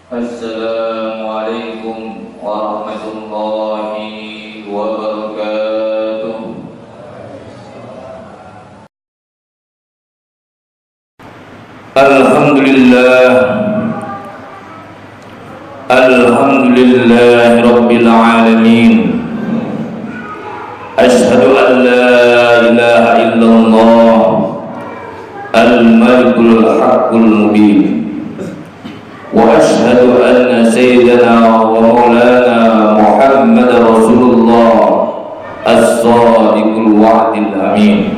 Assalamualaikum warahmatullahi wabarakatuh. Alhamdulillah rabbil alamin. Asyhadu an la ilaha illallah al-malikul haqqul mubin. Wa asyhadu anna sayyidana wa maulana Muhammad Rasulullah as-sadiqul wa'dil amin.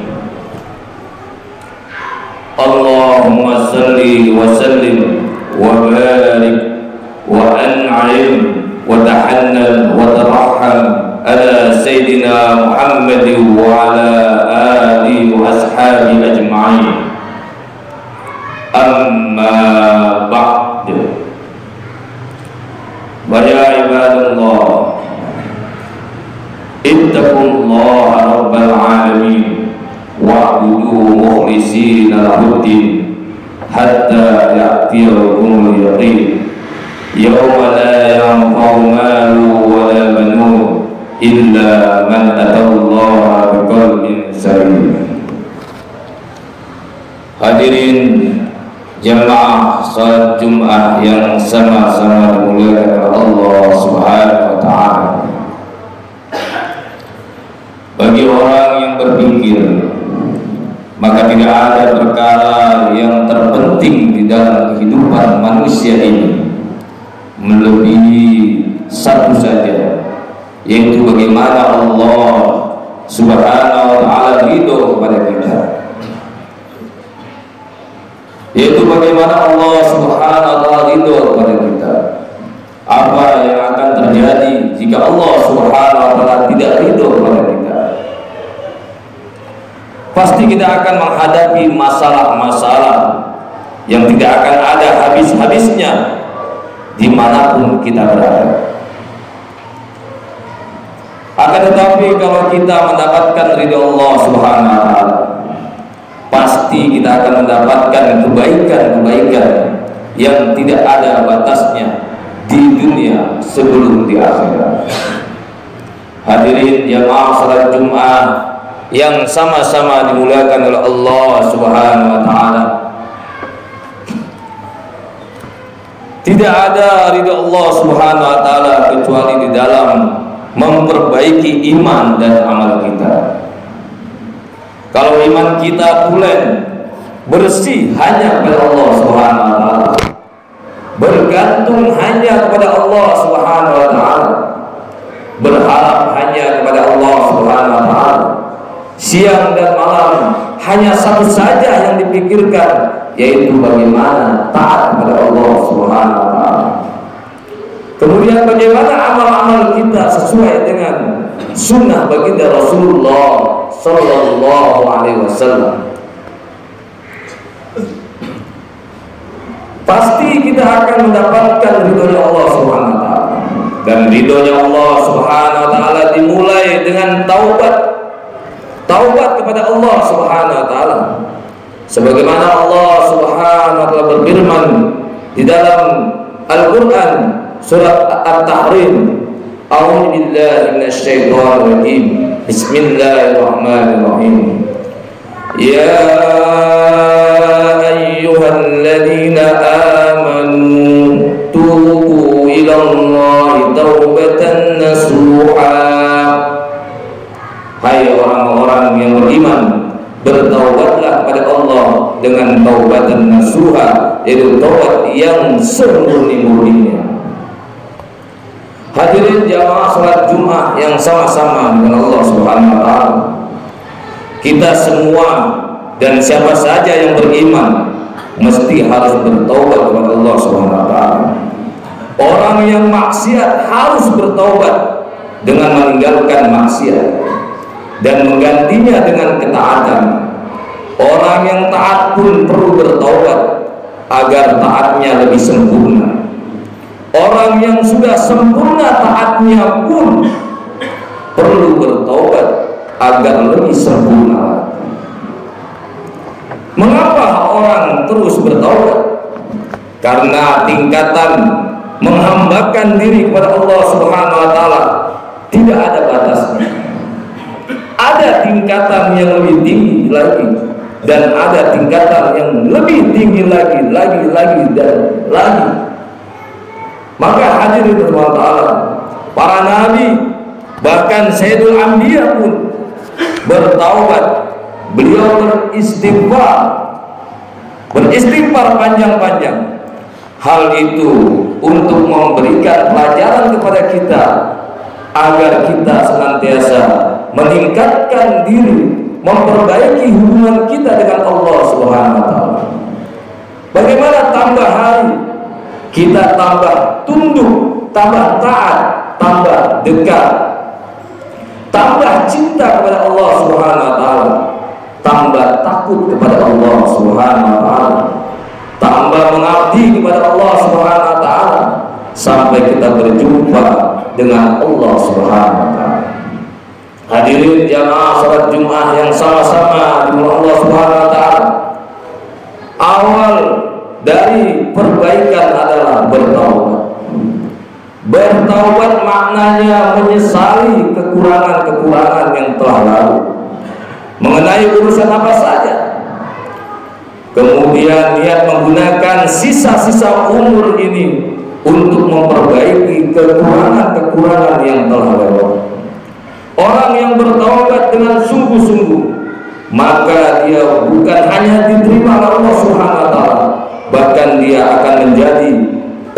Allahumma salli wa sallim wa barik wa an'im wa tahannan wa tarahham ala sayyidina Muhammad wa ala alihi wa ashabihi ajma'in. Amma ba'd. Wa ya ibadallah, ittaqullaha rabbal alamin wa'budu mukhlishina lahuddin hatta ya'tiyakumul yaqin yawma la yanfa'u malu wa la banun illa man atallaha biqalbin salim. Hadirin jamaah salat Jumat yang sama-sama dimuliakan oleh Allah Subhanahu wa taala. Bagi orang yang berpikir, maka tidak ada perkara yang terpenting di dalam kehidupan manusia ini melebihi satu saja, yaitu bagaimana Allah Subhanahu wa taala ridho kepada kita, yaitu bagaimana Allah Subhanahu wa taala ridho kepada kita. Apa yang akan terjadi jika Allah Subhanahu wa taala tidak ridho kepada kita? Pasti kita akan menghadapi masalah-masalah yang tidak akan ada habis-habisnya dimanapun kita berada. Akan tetapi kalau kita mendapatkan ridho Allah Subhanahu wa taala, pasti kita akan mendapatkan kebaikan-kebaikan yang tidak ada batasnya di dunia sebelum di akhirat. Hadirin jamaah salat Jumat yang sama-sama dimuliakan oleh Allah Subhanahu wa taala, tidak ada ridha Allah Subhanahu wa taala kecuali di dalam memperbaiki iman dan amal kita. Kalau iman kita tulen, bersih hanya kepada Allah Subhanahu wa taala, bergantung hanya kepada Allah Subhanahu wa taala, berharap hanya kepada Allah Subhanahu wa taala, siang dan malam hanya satu saja yang dipikirkan, yaitu bagaimana taat kepada Allah Subhanahu wa taala. Kemudian bagaimana amal-amal kita sesuai dengan sunnah baginda Rasulullah sallallahu alaihi wasallam. Pasti kita akan mendapatkan ridhonya Allah Subhanahu wa taala. Dan ridhonya Allah Subhanahu wa taala dimulai dengan taubat. Taubat kepada Allah Subhanahu wa taala. Sebagaimana Allah Subhanahu wa taala berfirman di dalam Al-Qur'an surat At-Tahrim, A'udzu billahi minasyaitonir rajim. Bismillahirrahmanirrahim. Ya ayyuhalladzina amanu tubu ilallahi taubatan nasuha. Hai orang-orang yang beriman, bertaubatlah kepada Allah dengan taubatan nasuha, yaitu taubat yang semurni-murninya. Hadirin jamaah salat Jumat yang sama-sama dengan Allah Subhanahu wa taala, kita semua dan siapa saja yang beriman mesti harus bertaubat kepada Allah Subhanahu wa taala. Orang yang maksiat harus bertaubat dengan meninggalkan maksiat dan menggantinya dengan ketaatan. Orang yang taat pun perlu bertaubat agar taatnya lebih sempurna. Orang yang sudah sempurna taatnya pun perlu bertaubat agar lebih sempurna. Mengapa orang terus bertaubat? Karena tingkatan menghambakan diri kepada Allah Subhanahu wa taala tidak ada batasnya. Ada tingkatan yang lebih tinggi lagi dan ada tingkatan yang lebih tinggi lagi dan lagi. Maka hadirin Allah, para nabi bahkan Sayyidul Anbiya pun bertaubat. Beliau beristighfar panjang-panjang. Hal itu untuk memberikan pelajaran kepada kita agar kita senantiasa meningkatkan diri, memperbaiki hubungan kita dengan Allah Subhanahu wa taala. Bagaimana tambah hari kita tambah tunduk, tambah taat, tambah dekat, tambah cinta kepada Allah Subhanahu wa taala, tambah takut kepada Allah Subhanahu wa taala, tambah mengabdi kepada Allah Subhanahu wa taala sampai kita berjumpa dengan Allah Subhanahu wa taala. Hadirin jamaah salat Jumat yang sama-sama dimulai Allah Subhanahu wa taala. Awal dari perbaikan adalah bertaubat. Bertaubat maknanya menyesali kekurangan-kekurangan yang telah lalu mengenai urusan apa saja. Kemudian niat menggunakan sisa-sisa umur ini untuk memperbaiki kekurangan-kekurangan yang telah lewat. Orang yang bertaubat dengan sungguh-sungguh, maka dia bukan hanya diterima oleh Allah Subhanahu wa taala, bahkan dia akan menjadi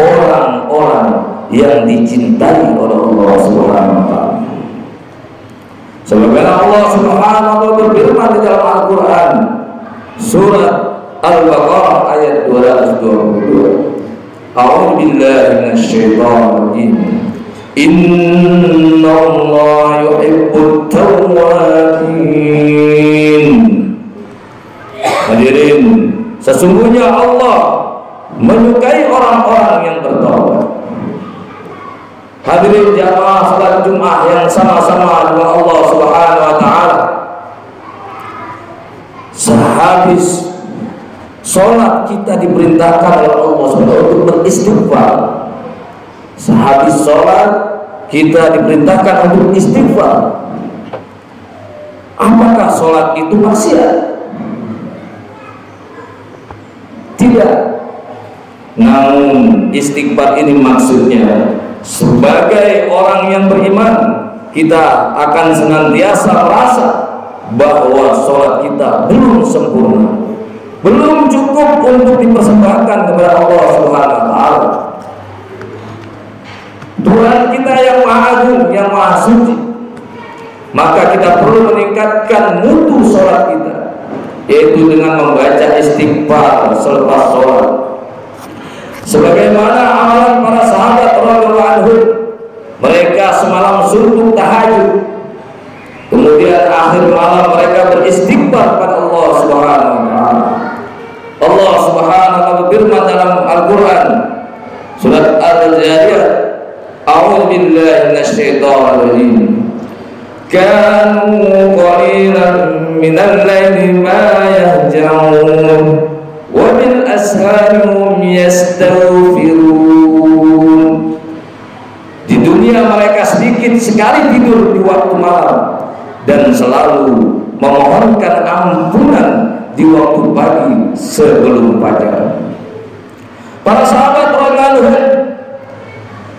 orang-orang yang dicintai oleh Allah Subhanahu wa taala. Sebagaimana Allah Subhanahu wa taala berfirman di dalam Al-Qur'an surat Al-Baqarah ayat 222. A'udzu billahi minasyaitonir rajim. Innallaha yuhibbut tawwabin. Hadirin, sesungguhnya Allah menyukai orang-orang yang bertaubat. Hadirin jamaah salat Jumat yang sama-sama dengan Allah Subhanahu wa taala. Sehabis sholat kita diperintahkan oleh Allah untuk beristighfar. Sehabis sholat kita diperintahkan untuk istighfar. Apakah sholat itu maksiat? Tidak. Namun istighfar ini maksudnya sebagai orang yang beriman, kita akan senantiasa merasa bahwa sholat kita belum sempurna, belum cukup untuk dipersembahkan kepada Allah Subhanahu wa taala. Tuhan kita yang Maha Agung, yang Maha Suci, maka kita perlu meningkatkan mutu sholat kita, yaitu dengan membaca istighfar selepas sholat. Sebagaimana amalan para sahabat radhiyallahu anhum, mereka semalam suntuk tahajud, kemudian akhir malam mereka beristighfar kepada Allah Subhanahu wa taala. Allah Subhanahu wa taala berfirman dalam Al-Qur'an surat Al-Zariyat, A'udzu billahi minasyaitonir rajim. Kanu qalilan minal laili ma yahja'un wa bil ashari hum yastaghfirun. Di dunia mereka sedikit sekali tidur di waktu malam dan selalu memohonkan ampunan di waktu pagi sebelum fajar. Para sahabat radhiyallahu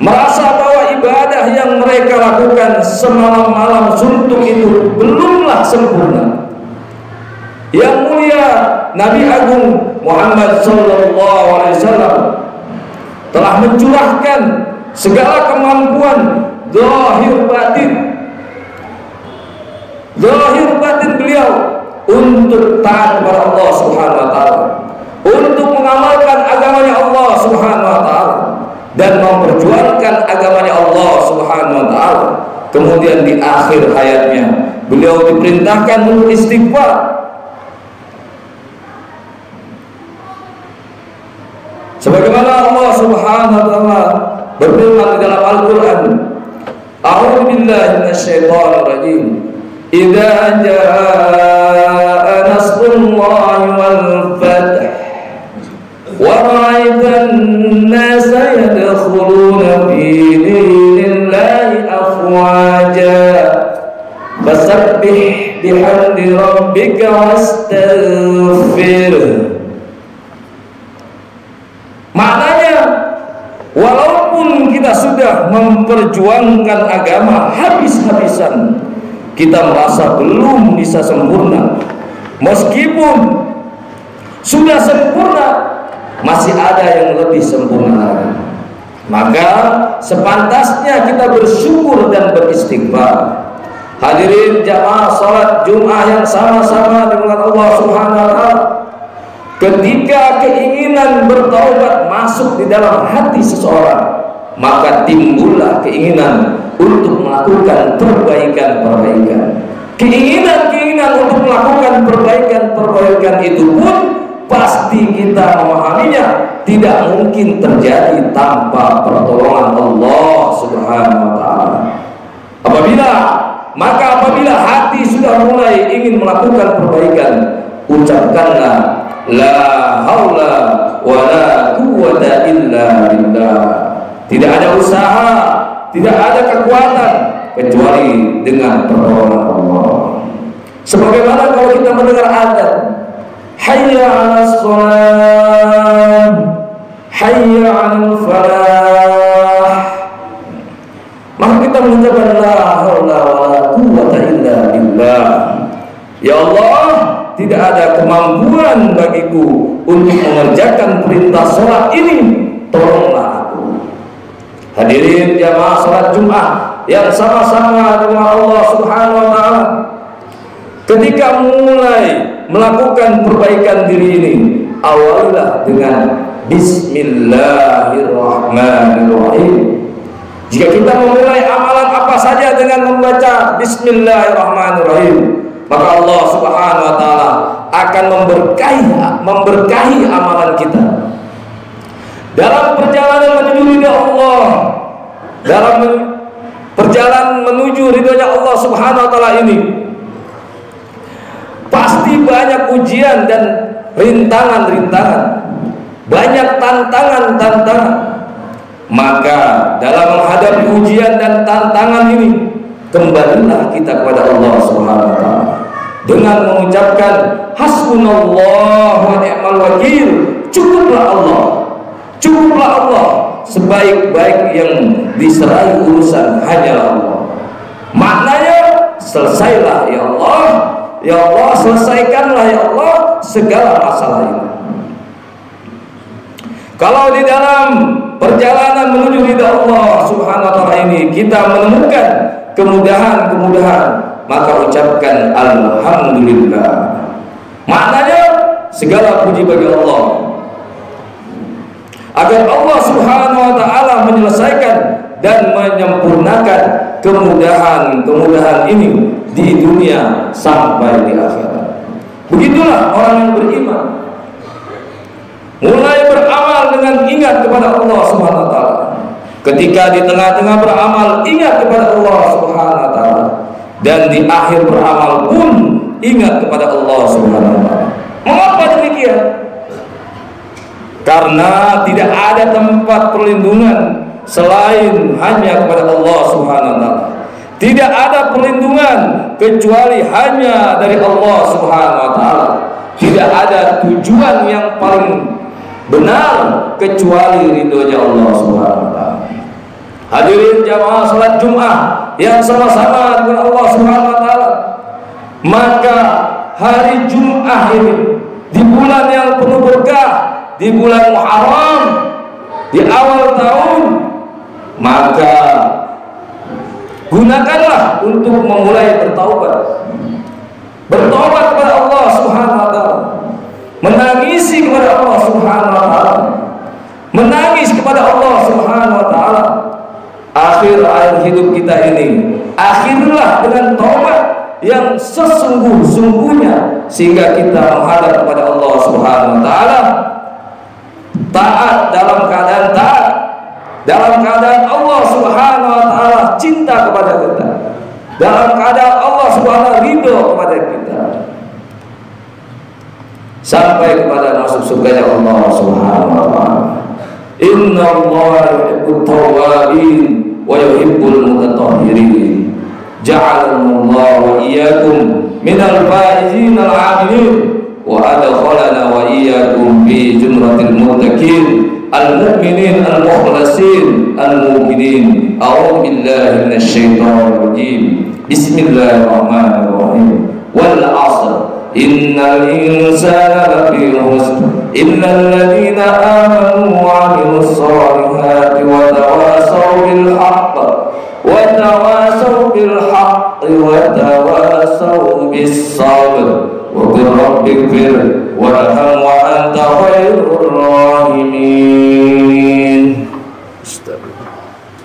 merasa bahwa ibadah yang mereka lakukan semalam-malam suntuk itu belumlah sempurna. Yang mulia Nabi Agung Muhammad sallallahu alaihi wasallam telah mencurahkan segala kemampuan zahir batin beliau untuk taat kepada Allah Subhanahu wa taala, untuk mengamalkan agamanya Allah Subhanahu wa taala dan memperjuangkan agamanya Allah Subhanahu wa taala. Kemudian di akhir hayatnya beliau diperintahkan untuk istighfar. Sebagaimana Allah Subhanahu wa taala berfirman di dalam Al-Qur'an, A'udzu billahi minasyaitonir rajim. Idza jaa nasrullahi wal fath wa ra'aitan nasa yadkhuluna yadkhuluna fi dinillahi afwaja fasabbih bihamdi rabbika wastaghfir. Maknanya, walaupun kita sudah memperjuangkan agama habis-habisan, kita merasa belum bisa sempurna. Meskipun sudah sempurna, masih ada yang lebih sempurna lagi. Maka sepantasnya kita bersyukur dan beristighfar. Hadirin jamaah salat Jumat yang sama-sama dengan Allah Subhanahu wa taala, ketika keinginan bertaubat masuk di dalam hati seseorang, maka timbullah keinginan untuk melakukan perbaikan-perbaikan. Keinginan-keinginan untuk melakukan perbaikan-perbaikan itu pun pasti kita memahaminya tidak mungkin terjadi tanpa pertolongan Allah Subhanahu wa taala. Apabila hati sudah mulai ingin melakukan perbaikan, ucapkanlah la haula wala quwwata illa billah. Tidak ada usaha, tidak ada kekuatan kecuali dengan pertolongan Allah. Sebagaimana kalau kita mendengar azan, hayya 'alas shalah, hayya 'alal falah, maka kita mengucapkan la haula wala quwwata illa billah. Ya Allah, tidak ada kemampuan bagiku untuk mengerjakan perintah sholat ini, tolonglah aku. Hadirin jamaah sholat Jumat yang sama-sama dengan Allah Subhanahu wa taala, ketika mulai melakukan perbaikan diri ini, awalilah dengan Bismillahirrahmanirrahim. Jika kita memulai amalan apa saja dengan membaca Bismillahirrahmanirrahim, maka Allah Subhanahu wa taala akan memberkahi amalan kita. Dalam perjalanan menuju ridha Allah, dalam perjalanan menuju ridhonya Allah Subhanahu wa taala ini, pasti banyak ujian dan rintangan-rintangan, banyak tantangan-tantangan. Maka dalam menghadapi ujian dan tantangan ini, kembalilah kita kepada Allah Subhanahu wa taala dengan mengucapkan hasbunallah wa ni'mal wakil. Cukuplah Allah, sebaik-baik yang diserai urusan hanyalah Allah. Maknanya, selesailah ya Allah, selesaikanlah ya Allah segala masalah ini. Kalau di dalam perjalanan menuju ridha Allah Subhanahu wa taala ini kita menemukan kemudahan-kemudahan, maka ucapkan alhamdulillah. Maknanya, segala puji bagi Allah, agar Allah Subhanahu wa taala menyelesaikan dan menyempurnakan kemudahan-kemudahan ini di dunia sampai di akhirat. Begitulah orang yang beriman, mulai beramal dengan ingat kepada Allah Subhanahu wa taala. Ketika di tengah-tengah beramal, ingat kepada Allah Subhanahu wa taala, dan di akhir beramal pun ingat kepada Allah Subhanahu wa taala. Mengapa demikian? Karena tidak ada tempat perlindungan selain hanya kepada Allah Subhanahu wa taala. Tidak ada perlindungan kecuali hanya dari Allah Subhanahu wa taala. Tidak ada tujuan yang paling benar kecuali ridhonya Allah Subhanahu wa taala. Hadirin jamaah salat Jumat yang sama-sama dengan Allah Subhanahu wa taala, maka hari Jumat ini di bulan yang penuh berkah, di bulan Muharram, di awal tahun, maka gunakanlah untuk memulai bertaubat kepada Allah Subhanahu wa taala, menangisi kepada Allah Subhanahu wa taala, menangis kepada Allah Subhanahu wa taala. Akhir hidup kita ini, akhirlah dengan taubat yang sesungguh-sungguhnya, sehingga kita menghadap kepada Allah Subhanahu wa taala, taat dalam keadaan taat, dalam keadaan Allah Subhanahu wa taala cinta kepada kita, dalam keadaan Allah Subhanahu wa taala ridho kepada kita, sampai kepada masuk surganya Allah Subhanahu wa taala. Inna Allah yuhibbut tawwabin wa yuhibbul mutatahhirin. Ja'alana Allah wa iyyakum minal faizin al-'amilin wa adkhalana wa iyyakum fi jumratil muttaqin al-mu'minin al-mukhlasin al-mu'minin. A'udzu billahi minasy syaithanir rajim. Bismillahirrahmanirrahim. Wal 'asr innal insana lafi khusr illa alladhina amanu wa 'amilus solihati wa tawasaw bil haqq wa tawasaw bil haqqi wa tawasaw bis sabr wa qul rabbighfir warham wa anta khairur rahimin.